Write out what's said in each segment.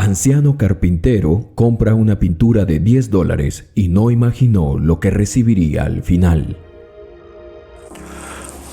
Anciano carpintero compra una pintura de $10 y no imaginó lo que recibiría al final.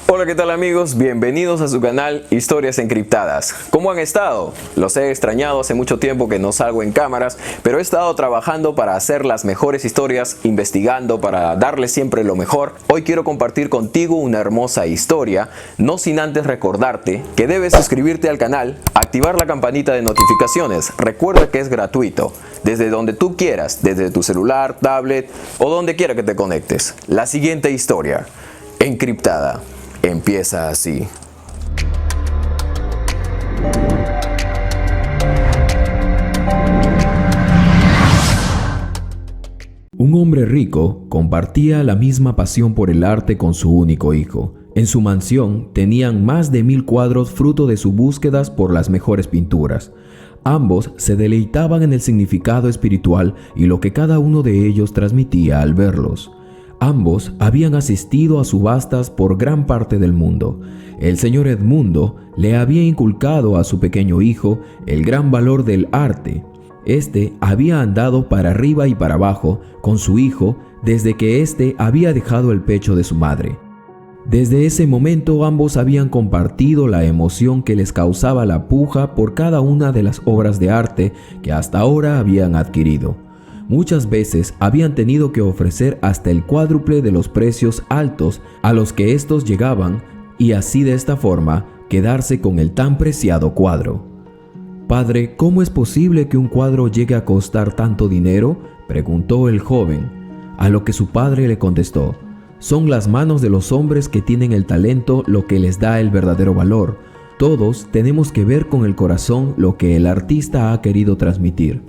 Hola, ¿qué tal amigos? Bienvenidos a su canal Historias Encriptadas. ¿Cómo han estado? Los he extrañado, hace mucho tiempo que no salgo en cámaras, pero he estado trabajando para hacer las mejores historias, investigando para darles siempre lo mejor. Hoy quiero compartir contigo una hermosa historia, no sin antes recordarte que debes suscribirte al canal, activar la campanita de notificaciones. Recuerda que es gratuito, desde donde tú quieras, desde tu celular, tablet o donde quiera que te conectes. La siguiente historia, encriptada, empieza así. Un hombre rico compartía la misma pasión por el arte con su único hijo. En su mansión tenían más de 1000 cuadros fruto de sus búsquedas por las mejores pinturas. Ambos se deleitaban en el significado espiritual y lo que cada uno de ellos transmitía al verlos. Ambos habían asistido a subastas por gran parte del mundo. El señor Edmundo le había inculcado a su pequeño hijo el gran valor del arte. Este había andado para arriba y para abajo con su hijo desde que éste había dejado el pecho de su madre. Desde ese momento ambos habían compartido la emoción que les causaba la puja por cada una de las obras de arte que hasta ahora habían adquirido. Muchas veces habían tenido que ofrecer hasta el cuádruple de los precios altos a los que estos llegaban y así de esta forma quedarse con el tan preciado cuadro. «Padre, ¿cómo es posible que un cuadro llegue a costar tanto dinero?», preguntó el joven, a lo que su padre le contestó: «Son las manos de los hombres que tienen el talento lo que les da el verdadero valor. Todos tenemos que ver con el corazón lo que el artista ha querido transmitir».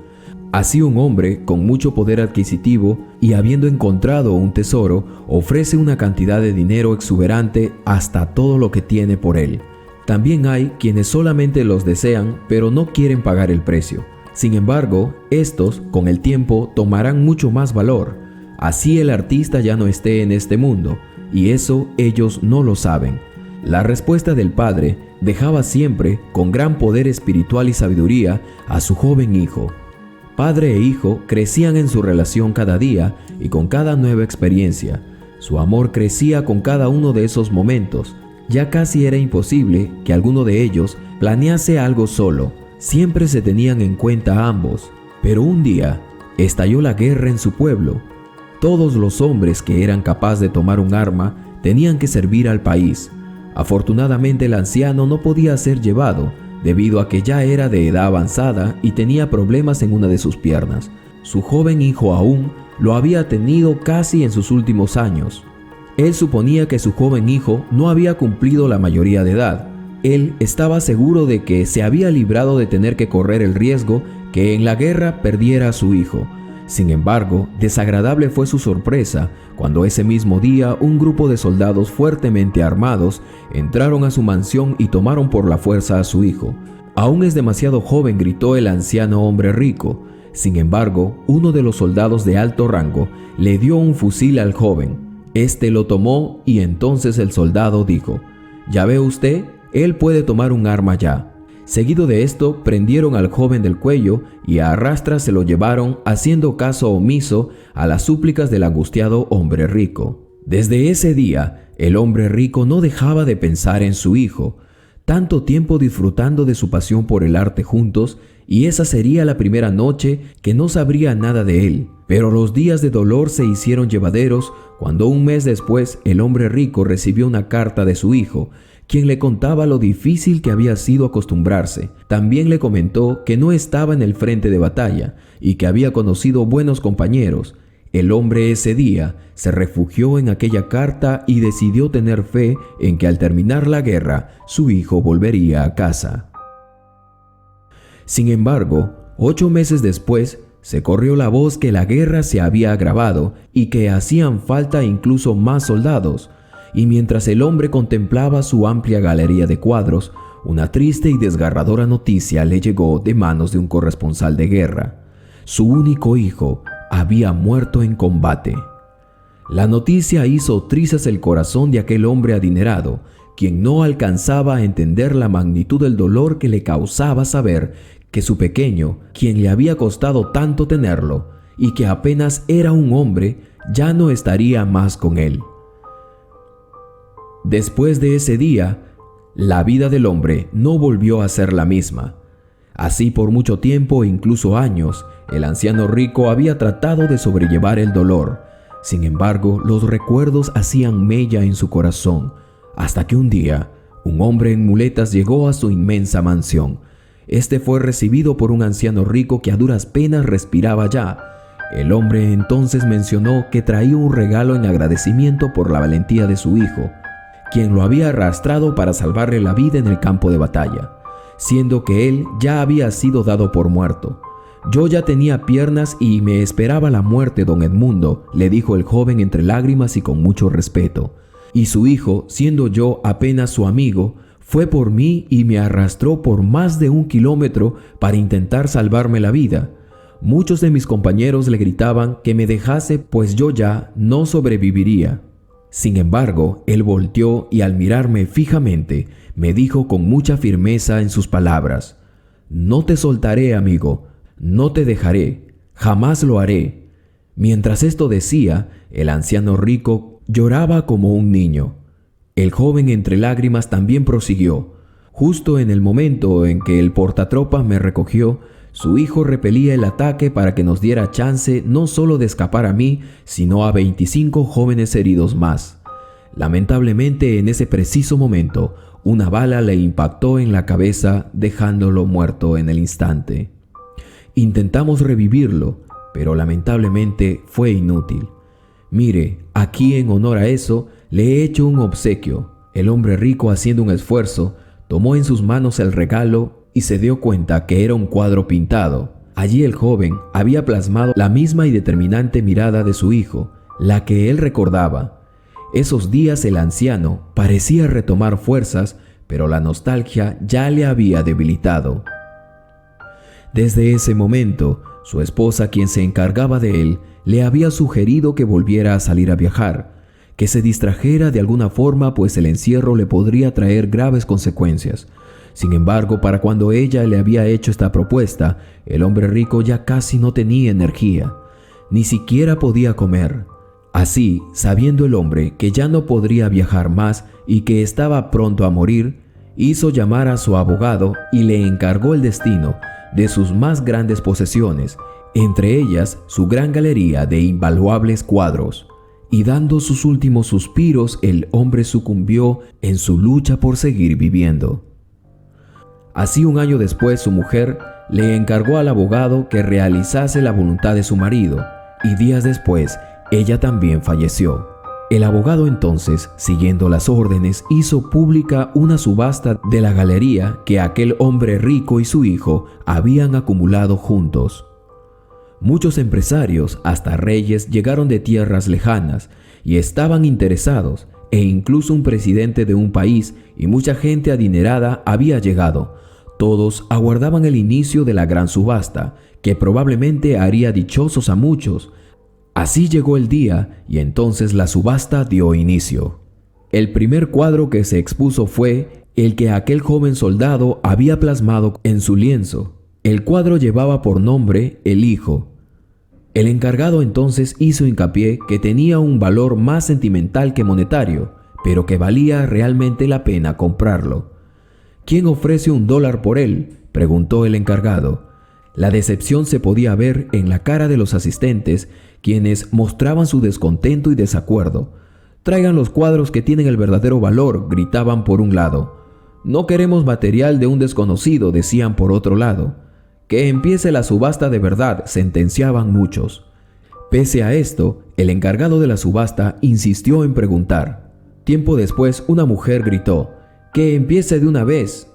Así un hombre con mucho poder adquisitivo y habiendo encontrado un tesoro, ofrece una cantidad de dinero exuberante hasta todo lo que tiene por él. También hay quienes solamente los desean pero no quieren pagar el precio. Sin embargo, estos con el tiempo tomarán mucho más valor. Así el artista ya no esté en este mundo, y eso ellos no lo saben. La respuesta del padre dejaba siempre con gran poder espiritual y sabiduría a su joven hijo. Padre e hijo crecían en su relación cada día y con cada nueva experiencia. Su amor crecía con cada uno de esos momentos. Ya casi era imposible que alguno de ellos planease algo solo. Siempre se tenían en cuenta ambos. Pero un día estalló la guerra en su pueblo. Todos los hombres que eran capaces de tomar un arma tenían que servir al país. Afortunadamente el anciano no podía ser llevado, debido a que ya era de edad avanzada y tenía problemas en una de sus piernas. Su joven hijo aún lo había tenido casi en sus últimos años. Él suponía que su joven hijo no había cumplido la mayoría de edad. Él estaba seguro de que se había librado de tener que correr el riesgo que en la guerra perdiera a su hijo. Sin embargo, desagradable fue su sorpresa cuando ese mismo día un grupo de soldados fuertemente armados entraron a su mansión y tomaron por la fuerza a su hijo. «Aún es demasiado joven», gritó el anciano hombre rico. Sin embargo, uno de los soldados de alto rango le dio un fusil al joven. Este lo tomó y entonces el soldado dijo: «Ya ve usted, él puede tomar un arma ya». Seguido de esto, prendieron al joven del cuello y a arrastras se lo llevaron, haciendo caso omiso a las súplicas del angustiado hombre rico. Desde ese día, el hombre rico no dejaba de pensar en su hijo, tanto tiempo disfrutando de su pasión por el arte juntos, y esa sería la primera noche que no sabría nada de él. Pero los días de dolor se hicieron llevaderos cuando un mes después el hombre rico recibió una carta de su hijo, quien le contaba lo difícil que había sido acostumbrarse. También le comentó que no estaba en el frente de batalla y que había conocido buenos compañeros. El hombre ese día se refugió en aquella carta y decidió tener fe en que al terminar la guerra su hijo volvería a casa. Sin embargo, 8 meses después, se corrió la voz que la guerra se había agravado y que hacían falta incluso más soldados. Y mientras el hombre contemplaba su amplia galería de cuadros, una triste y desgarradora noticia le llegó de manos de un corresponsal de guerra. Su único hijo había muerto en combate. La noticia hizo trizas el corazón de aquel hombre adinerado, quien no alcanzaba a entender la magnitud del dolor que le causaba saber que su pequeño, quien le había costado tanto tenerlo, y que apenas era un hombre, ya no estaría más con él. Después de ese día, la vida del hombre no volvió a ser la misma. Así por mucho tiempo e incluso años, el anciano rico había tratado de sobrellevar el dolor. Sin embargo, los recuerdos hacían mella en su corazón, hasta que un día, un hombre en muletas llegó a su inmensa mansión. Este fue recibido por un anciano rico que a duras penas respiraba ya. El hombre entonces mencionó que traía un regalo en agradecimiento por la valentía de su hijo, quien lo había arrastrado para salvarle la vida en el campo de batalla, siendo que él ya había sido dado por muerto. «Yo ya tenía piernas y me esperaba la muerte, don Edmundo», le dijo el joven entre lágrimas y con mucho respeto. «Y su hijo, siendo yo apenas su amigo, fue por mí y me arrastró por más de 1 kilómetro para intentar salvarme la vida. Muchos de mis compañeros le gritaban que me dejase, pues yo ya no sobreviviría. Sin embargo, él volteó y al mirarme fijamente, me dijo con mucha firmeza en sus palabras: «No te soltaré, amigo, no te dejaré, jamás lo haré». Mientras esto decía, el anciano rico lloraba como un niño. El joven entre lágrimas también prosiguió: «Justo en el momento en que el portatropas me recogió, su hijo repelía el ataque para que nos diera chance no solo de escapar a mí, sino a 25 jóvenes heridos más. Lamentablemente, en ese preciso momento, una bala le impactó en la cabeza, dejándolo muerto en el instante. Intentamos revivirlo, pero lamentablemente fue inútil. Mire, aquí en honor a eso, le he hecho un obsequio». El hombre rico, haciendo un esfuerzo, tomó en sus manos el regalo y se dio cuenta que era un cuadro pintado. Allí el joven había plasmado la misma y determinante mirada de su hijo, la que él recordaba. Esos días el anciano parecía retomar fuerzas, pero la nostalgia ya le había debilitado. Desde ese momento, su esposa, quien se encargaba de él, le había sugerido que volviera a salir a viajar, que se distrajera de alguna forma, pues el encierro le podría traer graves consecuencias. Sin embargo, para cuando ella le había hecho esta propuesta, el hombre rico ya casi no tenía energía, ni siquiera podía comer. Así, sabiendo el hombre que ya no podría viajar más y que estaba pronto a morir, hizo llamar a su abogado y le encargó el destino de sus más grandes posesiones, entre ellas su gran galería de invaluables cuadros. Y dando sus últimos suspiros, el hombre sucumbió en su lucha por seguir viviendo. Así, 1 año después, su mujer le encargó al abogado que realizase la voluntad de su marido, y días después, ella también falleció. El abogado entonces, siguiendo las órdenes, hizo pública una subasta de la galería que aquel hombre rico y su hijo habían acumulado juntos. Muchos empresarios, hasta reyes, llegaron de tierras lejanas y estaban interesados, e incluso un presidente de un país y mucha gente adinerada había llegado. Todos aguardaban el inicio de la gran subasta, que probablemente haría dichosos a muchos. Así llegó el día y entonces la subasta dio inicio. El primer cuadro que se expuso fue el que aquel joven soldado había plasmado en su lienzo. El cuadro llevaba por nombre El Hijo. El encargado entonces hizo hincapié que tenía un valor más sentimental que monetario, pero que valía realmente la pena comprarlo. «¿Quién ofrece $1 por él?», preguntó el encargado. La decepción se podía ver en la cara de los asistentes, quienes mostraban su descontento y desacuerdo. «Traigan los cuadros que tienen el verdadero valor», gritaban por un lado. «No queremos material de un desconocido», decían por otro lado. «Que empiece la subasta de verdad», sentenciaban muchos. Pese a esto, el encargado de la subasta insistió en preguntar. Tiempo después, una mujer gritó: «Que empiece de una vez.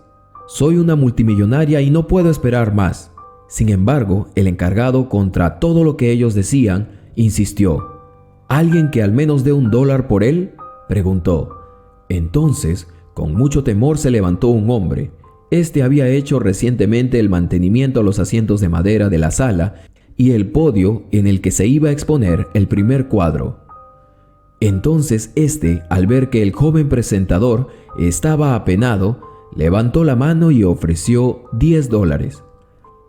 Soy una multimillonaria y no puedo esperar más». Sin embargo, el encargado, contra todo lo que ellos decían, insistió. «¿Alguien que al menos dé $1 por él?», preguntó. Entonces, con mucho temor se levantó un hombre. Este había hecho recientemente el mantenimiento a los asientos de madera de la sala y el podio en el que se iba a exponer el primer cuadro. Entonces este, al ver que el joven presentador estaba apenado, levantó la mano y ofreció $10.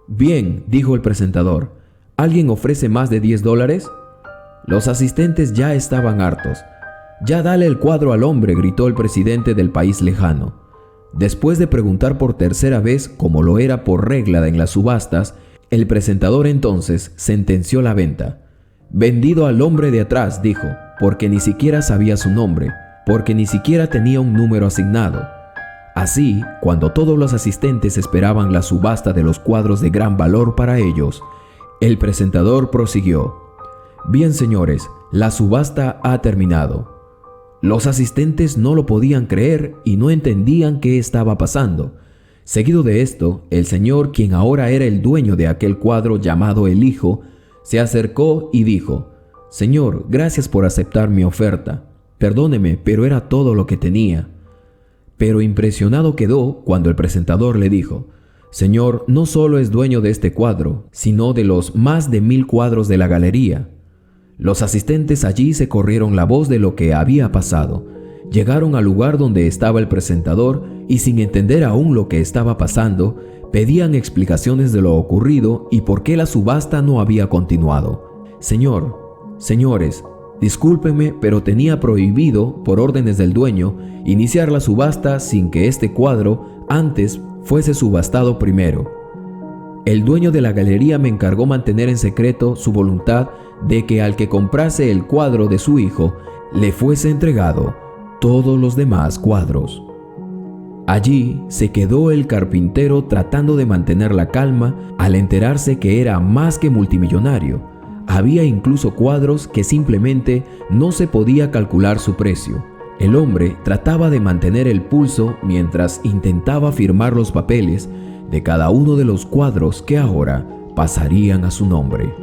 Bien, dijo el presentador. ¿Alguien ofrece más de $10? Los asistentes ya estaban hartos. Ya dale el cuadro al hombre, gritó el presidente del país lejano. Después de preguntar por tercera vez, como lo era por regla en las subastas, el presentador entonces sentenció la venta. Vendido al hombre de atrás, dijo, porque ni siquiera sabía su nombre, porque ni siquiera tenía un número asignado. Así, cuando todos los asistentes esperaban la subasta de los cuadros de gran valor para ellos, el presentador prosiguió. Bien, señores, la subasta ha terminado. Los asistentes no lo podían creer y no entendían qué estaba pasando. Seguido de esto, el señor, quien ahora era el dueño de aquel cuadro llamado El Hijo, se acercó y dijo: «Señor, gracias por aceptar mi oferta. Perdóneme, pero era todo lo que tenía». Pero impresionado quedó cuando el presentador le dijo: «Señor, no solo es dueño de este cuadro, sino de los más de 1000 cuadros de la galería». Los asistentes allí se corrieron la voz de lo que había pasado. Llegaron al lugar donde estaba el presentador y, sin entender aún lo que estaba pasando, pedían explicaciones de lo ocurrido y por qué la subasta no había continuado. Señores, discúlpenme, pero tenía prohibido, por órdenes del dueño, iniciar la subasta sin que este cuadro antes fuese subastado primero. El dueño de la galería me encargó mantener en secreto su voluntad de que al que comprase el cuadro de su hijo le fuese entregado todos los demás cuadros. Allí se quedó el carpintero tratando de mantener la calma al enterarse que era más que multimillonario. Había incluso cuadros que simplemente no se podía calcular su precio. El hombre trataba de mantener el pulso mientras intentaba firmar los papeles de cada uno de los cuadros que ahora pasarían a su nombre.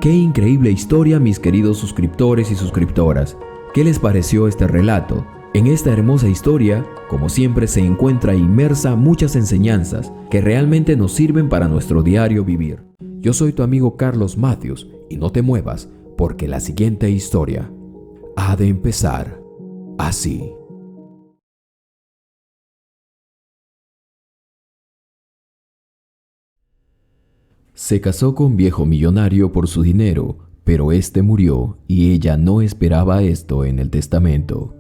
Qué increíble historia, mis queridos suscriptores y suscriptoras. ¿Qué les pareció este relato? En esta hermosa historia, como siempre, se encuentra inmersa muchas enseñanzas que realmente nos sirven para nuestro diario vivir. Yo soy tu amigo Carlos Matthews y no te muevas porque la siguiente historia ha de empezar así. Se casó con un viejo millonario por su dinero, pero este murió y ella no esperaba esto en el testamento.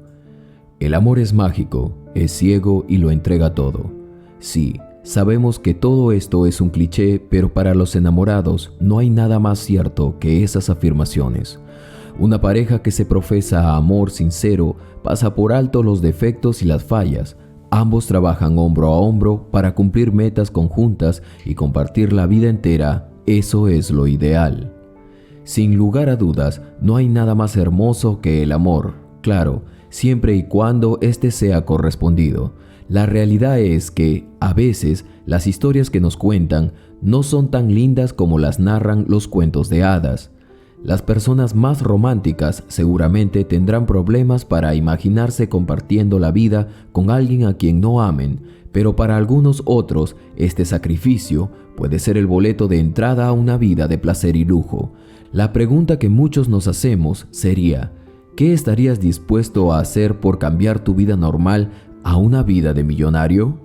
El amor es mágico, es ciego y lo entrega todo. Sí, sabemos que todo esto es un cliché, pero para los enamorados no hay nada más cierto que esas afirmaciones. Una pareja que se profesa amor sincero pasa por alto los defectos y las fallas. Ambos trabajan hombro a hombro para cumplir metas conjuntas y compartir la vida entera. Eso es lo ideal. Sin lugar a dudas, no hay nada más hermoso que el amor. Claro, siempre y cuando éste sea correspondido. La realidad es que, a veces, las historias que nos cuentan no son tan lindas como las narran los cuentos de hadas. Las personas más románticas seguramente tendrán problemas para imaginarse compartiendo la vida con alguien a quien no amen, pero para algunos otros, este sacrificio puede ser el boleto de entrada a una vida de placer y lujo. La pregunta que muchos nos hacemos sería: ¿qué estarías dispuesto a hacer por cambiar tu vida normal a una vida de millonario?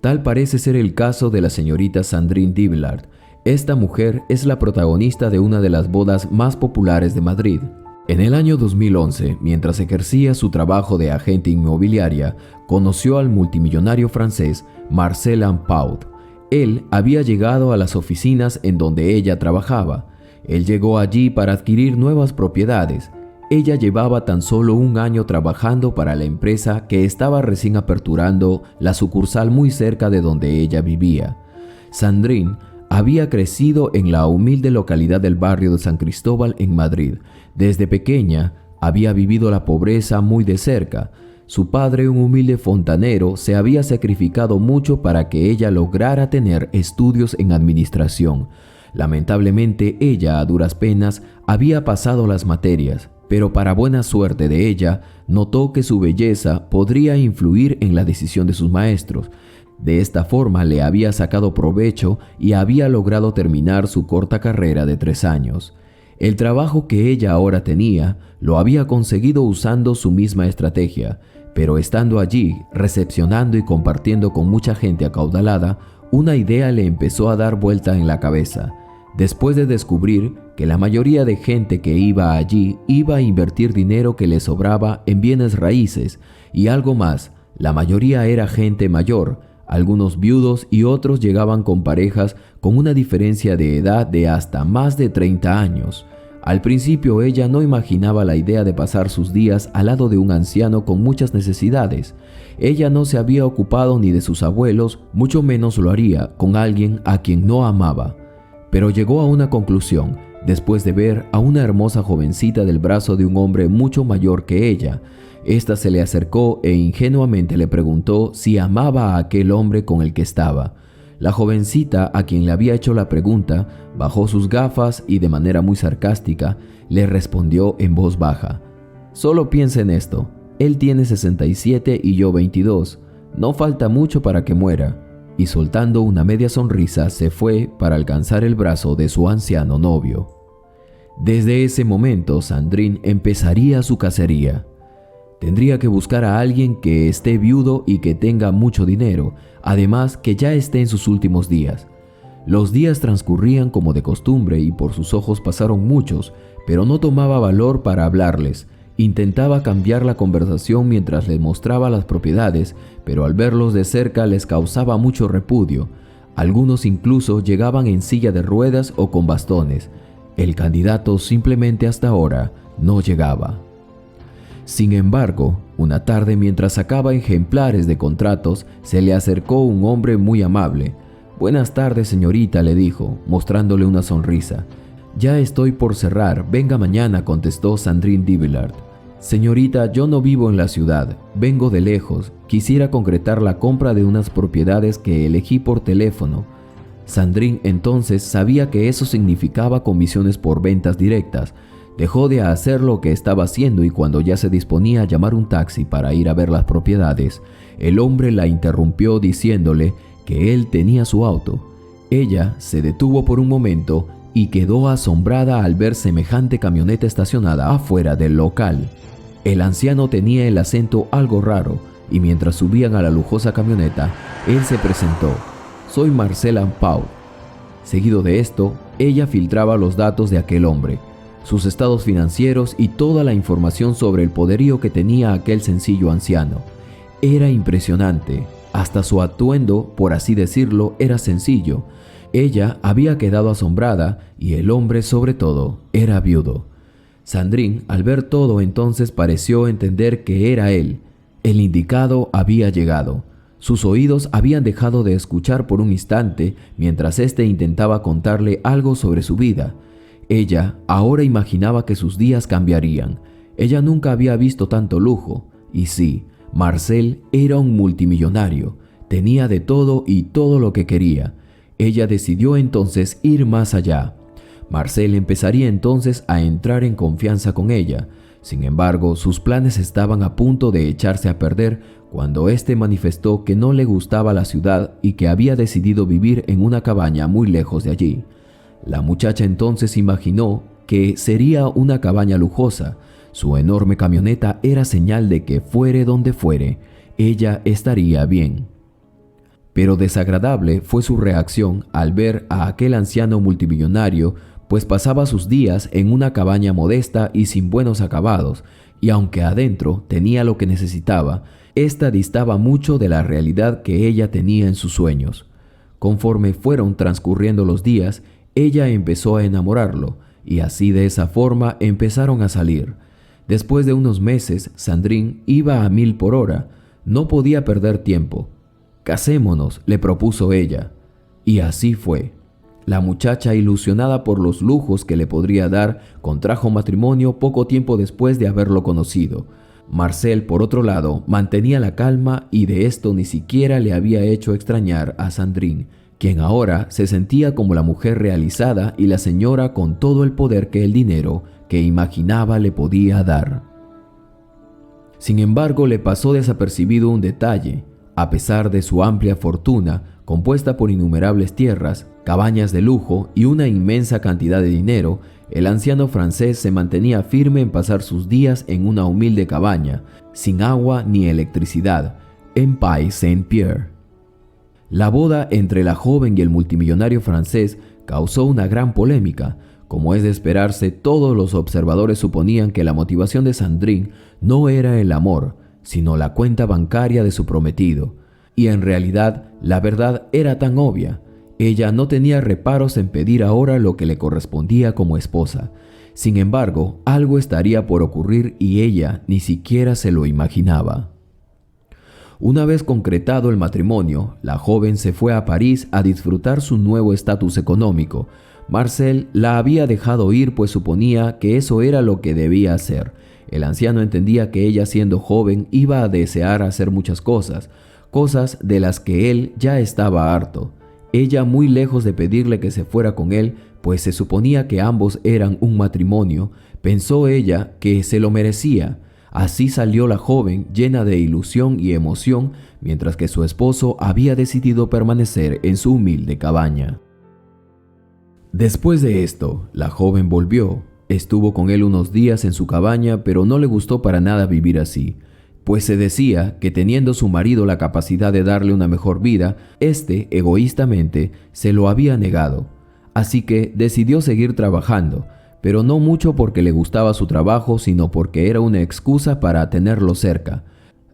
Tal parece ser el caso de la señorita Sandrine Dibillard. Esta mujer es la protagonista de una de las bodas más populares de Madrid. En el año 2011, mientras ejercía su trabajo de agente inmobiliaria, conoció al multimillonario francés Marcel Ampaut. Él había llegado a las oficinas en donde ella trabajaba. Él llegó allí para adquirir nuevas propiedades. Ella llevaba tan solo un año trabajando para la empresa que estaba recién aperturando la sucursal muy cerca de donde ella vivía. Sandrine había crecido en la humilde localidad del barrio de San Cristóbal en Madrid. Desde pequeña había vivido la pobreza muy de cerca. Su padre, un humilde fontanero, se había sacrificado mucho para que ella lograra tener estudios en administración. Lamentablemente, ella a duras penas había pasado las materias, pero para buena suerte de ella, notó que su belleza podría influir en la decisión de sus maestros. De esta forma le había sacado provecho y había logrado terminar su corta carrera de 3 años. El trabajo que ella ahora tenía lo había conseguido usando su misma estrategia. Pero estando allí, recepcionando y compartiendo con mucha gente acaudalada, una idea le empezó a dar vuelta en la cabeza. Después de descubrir que la mayoría de gente que iba allí iba a invertir dinero que le sobraba en bienes raíces y algo más, la mayoría era gente mayor, algunos viudos y otros llegaban con parejas con una diferencia de edad de hasta más de 30 años. Al principio ella no imaginaba la idea de pasar sus días al lado de un anciano con muchas necesidades. Ella no se había ocupado ni de sus abuelos, mucho menos lo haría con alguien a quien no amaba. Pero llegó a una conclusión, después de ver a una hermosa jovencita del brazo de un hombre mucho mayor que ella. Esta se le acercó e ingenuamente le preguntó si amaba a aquel hombre con el que estaba. La jovencita, a quien le había hecho la pregunta, bajó sus gafas y de manera muy sarcástica le respondió en voz baja: «Solo piensa en esto, él tiene 67 y yo 22, no falta mucho para que muera». Y soltando una media sonrisa se fue para alcanzar el brazo de su anciano novio. Desde ese momento Sandrine empezaría su cacería. Tendría que buscar a alguien que esté viudo y que tenga mucho dinero, además que ya esté en sus últimos días. Los días transcurrían como de costumbre y por sus ojos pasaron muchos, pero no tomaba valor para hablarles. Intentaba cambiar la conversación mientras les mostraba las propiedades, pero al verlos de cerca les causaba mucho repudio. Algunos incluso llegaban en silla de ruedas o con bastones. El candidato simplemente hasta ahora no llegaba. Sin embargo, una tarde mientras sacaba ejemplares de contratos, se le acercó un hombre muy amable. «Buenas tardes, señorita», le dijo, mostrándole una sonrisa. «Ya estoy por cerrar, venga mañana», contestó Sandrine Dibillard. «Señorita, yo no vivo en la ciudad, vengo de lejos. Quisiera concretar la compra de unas propiedades que elegí por teléfono». Sandrine entonces sabía que eso significaba comisiones por ventas directas. Dejó de hacer lo que estaba haciendo y cuando ya se disponía a llamar un taxi para ir a ver las propiedades, el hombre la interrumpió diciéndole que él tenía su auto. Ella se detuvo por un momento y quedó asombrada al ver semejante camioneta estacionada afuera del local. El anciano tenía el acento algo raro y mientras subían a la lujosa camioneta, él se presentó: «Soy Marcel Ampau». Seguido de esto, ella filtraba los datos de aquel hombre, sus estados financieros y toda la información sobre el poderío que tenía aquel sencillo anciano. Era impresionante, hasta su atuendo, por así decirlo, era sencillo. Ella había quedado asombrada y el hombre, sobre todo, era viudo. Sandrine, al ver todo, entonces pareció entender que era él. El indicado había llegado. Sus oídos habían dejado de escuchar por un instante mientras éste intentaba contarle algo sobre su vida. Ella ahora imaginaba que sus días cambiarían. Ella nunca había visto tanto lujo. Y sí, Marcel era un multimillonario. Tenía de todo y todo lo que quería. Ella decidió entonces ir más allá. Marcel empezaría entonces a entrar en confianza con ella. Sin embargo, sus planes estaban a punto de echarse a perder cuando éste manifestó que no le gustaba la ciudad y que había decidido vivir en una cabaña muy lejos de allí. La muchacha entonces imaginó que sería una cabaña lujosa. Su enorme camioneta era señal de que fuere donde fuere, ella estaría bien. Pero desagradable fue su reacción al ver a aquel anciano multimillonario, pues pasaba sus días en una cabaña modesta y sin buenos acabados, y aunque adentro tenía lo que necesitaba, ésta distaba mucho de la realidad que ella tenía en sus sueños. Conforme fueron transcurriendo los días, ella empezó a enamorarlo, y así de esa forma empezaron a salir. Después de unos meses, Sandrine iba a 1000 por hora. No podía perder tiempo. «Casémonos», le propuso ella. Y así fue. La muchacha, ilusionada por los lujos que le podría dar, contrajo matrimonio poco tiempo después de haberlo conocido. Marcel, por otro lado, mantenía la calma y de esto ni siquiera le había hecho extrañar a Sandrine, quien ahora se sentía como la mujer realizada y la señora con todo el poder que el dinero que imaginaba le podía dar. Sin embargo, le pasó desapercibido un detalle. A pesar de su amplia fortuna, compuesta por innumerables tierras, cabañas de lujo y una inmensa cantidad de dinero, El anciano francés se mantenía firme en pasar sus días en una humilde cabaña, sin agua ni electricidad, en Pays-Saint-Pierre. La boda entre la joven y el multimillonario francés causó una gran polémica. Como es de esperarse, todos los observadores suponían que la motivación de Sandrine no era el amor, sino la cuenta bancaria de su prometido. Y en realidad, la verdad era tan obvia. Ella no tenía reparos en pedir ahora lo que le correspondía como esposa. Sin embargo, algo estaría por ocurrir y ella ni siquiera se lo imaginaba. Una vez concretado el matrimonio, la joven se fue a París a disfrutar su nuevo estatus económico. Marcel la había dejado ir pues suponía que eso era lo que debía hacer. El anciano entendía que ella, siendo joven, iba a desear hacer muchas cosas de las que él ya estaba harto. Ella, muy lejos de pedirle que se fuera con él, pues se suponía que ambos eran un matrimonio, pensó ella que se lo merecía. Así salió la joven llena de ilusión y emoción, mientras que su esposo había decidido permanecer en su humilde cabaña. Después de esto, la joven volvió. Estuvo con él unos días en su cabaña, pero no le gustó para nada vivir así, pues se decía que teniendo su marido la capacidad de darle una mejor vida, egoístamente, se lo había negado. Así que decidió seguir trabajando, pero no mucho porque le gustaba su trabajo, sino porque era una excusa para tenerlo cerca.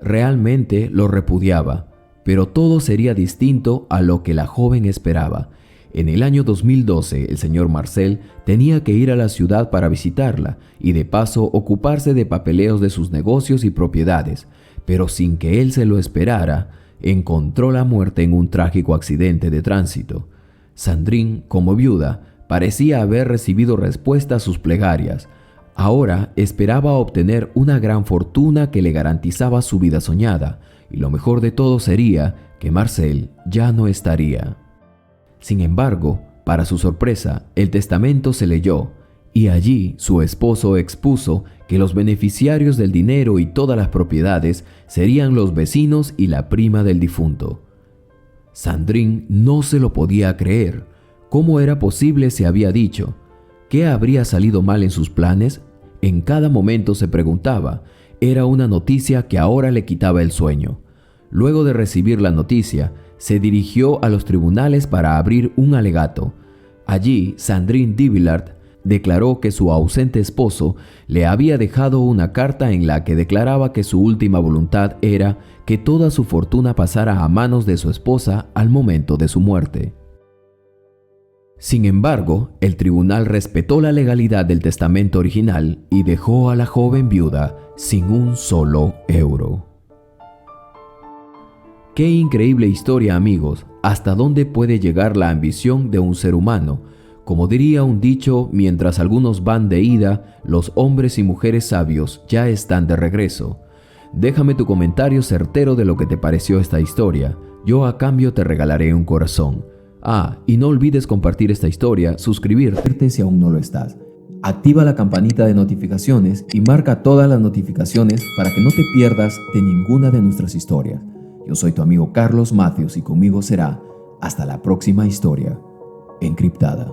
Realmente lo repudiaba, pero todo sería distinto a lo que la joven esperaba. En el año 2012, el señor Marcel tenía que ir a la ciudad para visitarla y de paso ocuparse de papeleos de sus negocios y propiedades, pero sin que él se lo esperara, encontró la muerte en un trágico accidente de tránsito. Sandrine, como viuda, parecía haber recibido respuesta a sus plegarias. Ahora esperaba obtener una gran fortuna que le garantizaba su vida soñada, y lo mejor de todo sería que Marcel ya no estaría. Sin embargo, para su sorpresa, el testamento se leyó, y allí su esposo expuso que los beneficiarios del dinero y todas las propiedades serían los vecinos y la prima del difunto. Sandrine no se lo podía creer. ¿Cómo era posible? Se había dicho. ¿Qué habría salido mal en sus planes? En cada momento se preguntaba. Era una noticia que ahora le quitaba el sueño. Luego de recibir la noticia, se dirigió a los tribunales para abrir un alegato. Allí, Sandrine Duvillard declaró que su ausente esposo le había dejado una carta en la que declaraba que su última voluntad era que toda su fortuna pasara a manos de su esposa al momento de su muerte. Sin embargo, el tribunal respetó la legalidad del testamento original y dejó a la joven viuda sin un solo euro. Qué increíble historia, amigos. ¿Hasta dónde puede llegar la ambición de un ser humano? Como diría un dicho, mientras algunos van de ida, los hombres y mujeres sabios ya están de regreso. Déjame tu comentario certero de lo que te pareció esta historia. Yo a cambio te regalaré un corazón. Y no olvides compartir esta historia, suscribirte si aún no lo estás. Activa la campanita de notificaciones y marca todas las notificaciones para que no te pierdas de ninguna de nuestras historias. Yo soy tu amigo Carlos Matthews y conmigo será hasta la próxima historia encriptada.